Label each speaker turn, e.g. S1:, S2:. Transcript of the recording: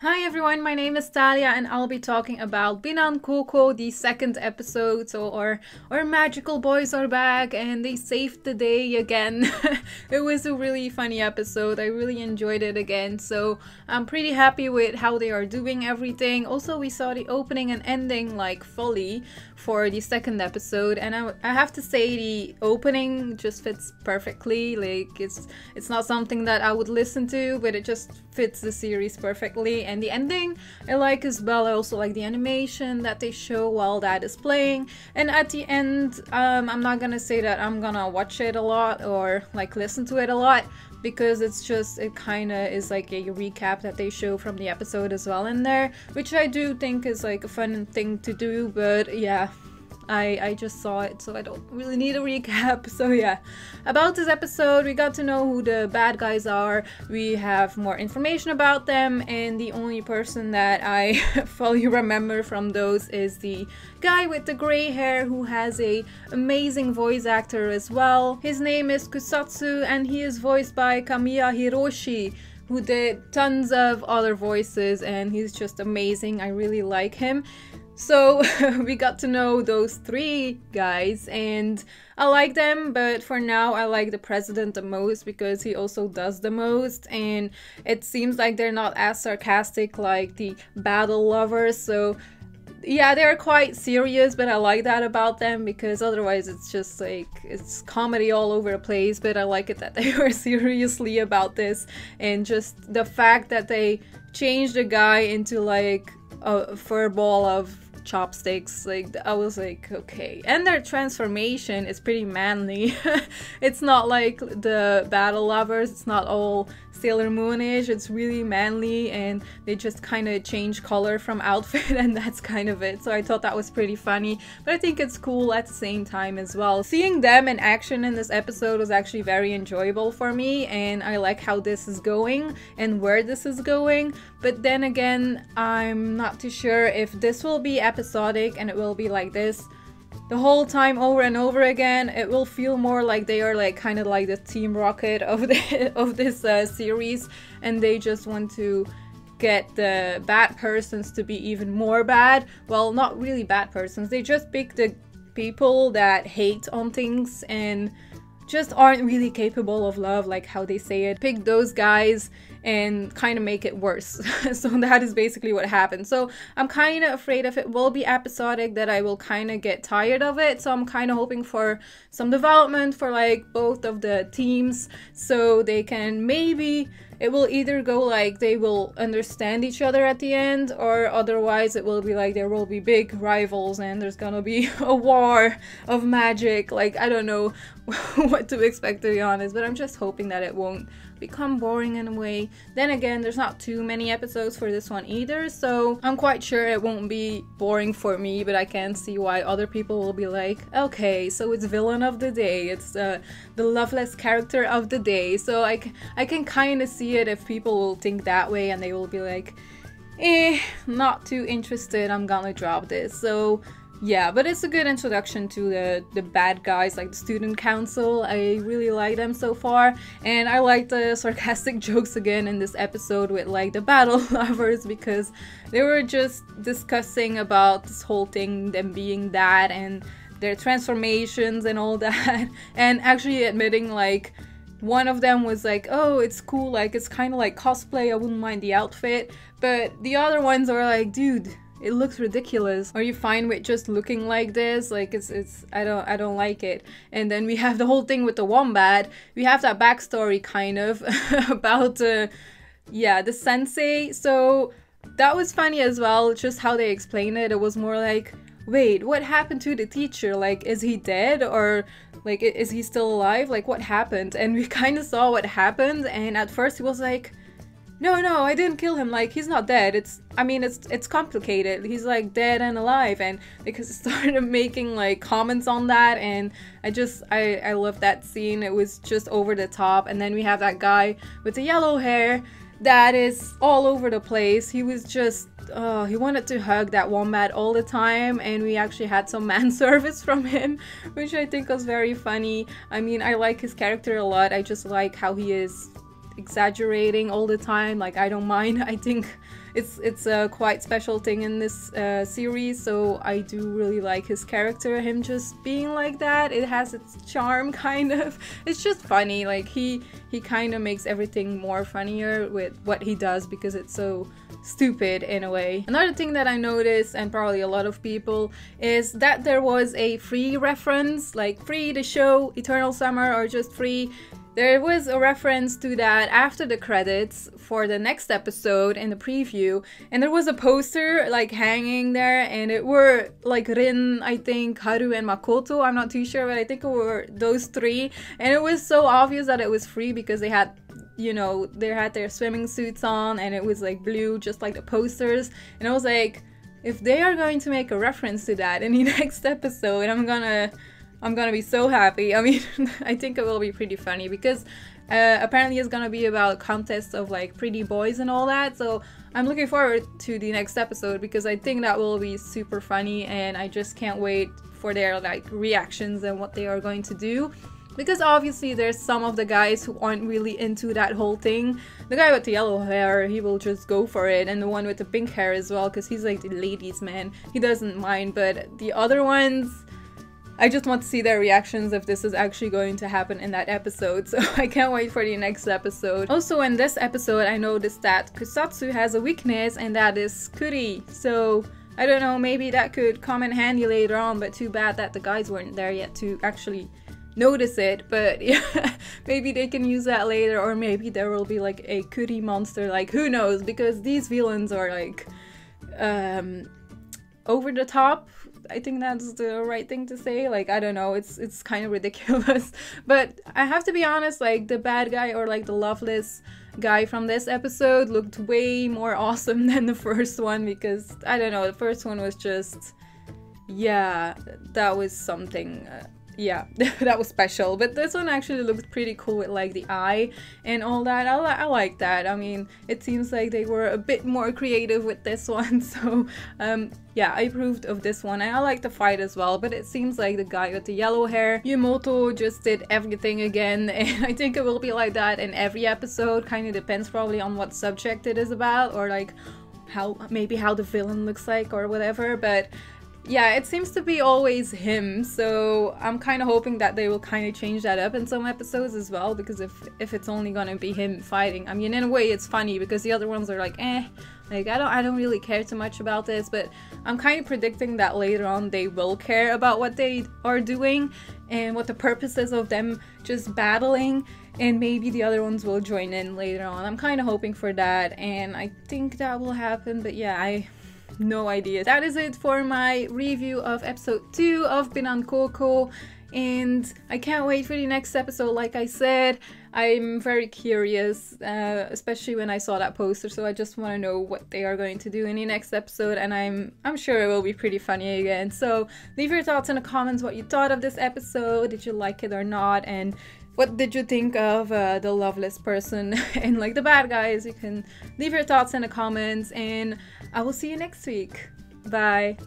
S1: Hi everyone, my name is Thalia and I'll be talking about Binan Koukou, the second episode. So our magical boys are back and they saved the day again. It was a really funny episode. I really enjoyed it again. So I'm pretty happy with how they are doing everything. Also, we saw the opening and ending like fully for the second episode, and I have to say the opening just fits perfectly. Like it's not something that I would listen to, but it just fits the series perfectly. And the ending I like as well. I also like the animation that they show while that is playing. And at the end, I'm not gonna say that I'm gonna watch it a lot or like listen to it a lot, because it kind of is like a recap that they show from the episode as well in there, which I do think is like a fun thing to do. But yeah, I just saw it, so I don't really need a recap. So yeah, about this episode, we got to know who the bad guys are, we have more information about them, and the only person that I fully remember from those is the guy with the gray hair who has a amazing voice actor as well. His name is Kusatsu and he is voiced by Kamiya Hiroshi, who did tons of other voices, and he's just amazing. I really like him. So we got to know those three guys and I like them, but for now I like the president the most because he also does the most, and it seems like they're not as sarcastic like the battle lovers. So yeah, they're quite serious, but I like that about them because otherwise it's just like it's comedy all over the place. But I like it that they were seriously about this, and just the fact that they changed the guy into like a fur ball of chopsticks, like I was like, okay. And their transformation is pretty manly. It's not like the battle lovers, it's not all Sailor Moonish, it's really manly, and they just kind of change color from outfit and that's kind of it. So I thought that was pretty funny, but I think it's cool at the same time as well. Seeing them in action in this episode was actually very enjoyable for me, and I like how this is going and where this is going. But then again, I'm not too sure if this will be episodic and it will be like this the whole time over and over again. It will feel more like they are like kind of like the Team Rocket of this series, and they just want to get the bad persons to be even more bad. Well, not really bad persons, they just pick the people that hate on things and just aren't really capable of love, like how they say it. Pick those guys and kind of make it worse. So that is basically what happened. So I'm kind of afraid if it will be episodic that I will kind of get tired of it. So I'm kind of hoping for some development for like both of the teams, so they can maybe it will either go like they will understand each other at the end, or otherwise it will be like there will be big rivals and there's gonna be a war of magic. Like I don't know what to expect, to be honest, but I'm just hoping that it won't become boring in a way. Then again, there's not too many episodes for this one either, so I'm quite sure it won't be boring for me, but I can see why other people will be like, okay, so it's villain of the day, it's the loveless character of the day. So I can kind of see it if people will think that way and they will be like, not too interested, I'm gonna drop this. So yeah, but it's a good introduction to the bad guys, like the student council. I really like them so far, and I like the sarcastic jokes again in this episode with like the battle lovers, because they were just discussing about this whole thing, them being that and their transformations and all that, and actually admitting like one of them was like, oh, it's cool, like it's kind of like cosplay, I wouldn't mind the outfit, but the other ones are like, dude, it looks ridiculous. Are you fine with just looking like this? Like it's I don't like it. And then we have the whole thing with the wombat. We have that backstory kind of about yeah, the sensei. So that was funny as well, just how they explained it. It was more like, wait, what happened to the teacher? Like, is he dead, or like is he still alive? Like, what happened? And we kind of saw what happened, and at first he was like, no, I didn't kill him, like he's not dead. It's complicated, he's like dead and alive. And because it started making like comments on that, and I love that scene. It was just over the top. And then we have that guy with the yellow hair that is all over the place. He was just he wanted to hug that wombat all the time, and we actually had some man service from him, which I think was very funny. I mean, I like his character a lot. I just like how he is exaggerating all the time. Like, I don't mind. I think it's a quite special thing in this series, so I do really like his character, him just being like that. It has its charm, kind of. It's just funny, like he kind of makes everything more funnier with what he does because it's so stupid in a way. Another thing that I noticed, and probably a lot of people, is that there was a Free reference, like Free the show, Eternal Summer, or just Free. There was a reference to that after the credits for the next episode in the preview, and there was a poster like hanging there, and it were like Rin, I think, Haru, and Makoto. I'm not too sure, but I think it were those three, and it was so obvious that it was Free because they had, you know, they had their swimming suits on, and it was like blue, just like the posters. And I was like, if they are going to make a reference to that in the next episode, I'm gonna be so happy. I mean, I think it will be pretty funny because apparently it's gonna be about contests of like pretty boys and all that. So I'm looking forward to the next episode because I think that will be super funny, and I just can't wait for their like reactions and what they are going to do. Because obviously there's some of the guys who aren't really into that whole thing. The guy with the yellow hair, he will just go for it, and the one with the pink hair as well, because he's like the ladies' man. He doesn't mind, but the other ones, I just want to see their reactions if this is actually going to happen in that episode, so I can't wait for the next episode. Also in this episode I noticed that Kusatsu has a weakness, and that is Kuri. So I don't know, maybe that could come in handy later on, but too bad that the guys weren't there yet to actually notice it. But yeah, maybe they can use that later, or maybe there will be like a Kuri monster, like who knows, because these villains are like over the top. I think that's the right thing to say. Like, I don't know, it's kind of ridiculous. But I have to be honest, like the bad guy, or like the loveless guy from this episode, looked way more awesome than the first one, because I don't know, the first one was just, yeah, that was something. Yeah, that was special. But this one actually looked pretty cool with like the eye and all that. I like that. I mean, it seems like they were a bit more creative with this one. So yeah, I approved of this one. And I like the fight as well. But it seems like the guy with the yellow hair, Yumoto, just did everything again. And I think it will be like that in every episode. Kind of depends probably on what subject it is about, or like maybe how the villain looks like or whatever. But yeah, it seems to be always him, so I'm kind of hoping that they will kind of change that up in some episodes as well, because if it's only gonna be him fighting, I mean, in a way it's funny because the other ones are like, like I don't really care too much about this, but I'm kind of predicting that later on they will care about what they are doing and what the purpose is of them just battling, and maybe the other ones will join in later on. I'm kind of hoping for that, and I think that will happen, but yeah, no idea. That is it for my review of episode 2 of Binan Koukou, and I can't wait for the next episode. Like I said, I'm very curious, especially when I saw that poster, so I just want to know what they are going to do in the next episode, and I'm sure it will be pretty funny again. So leave your thoughts in the comments what you thought of this episode. Did you like it or not? And what did you think of the loveless person and like the bad guys? You can leave your thoughts in the comments, and I will see you next week. Bye!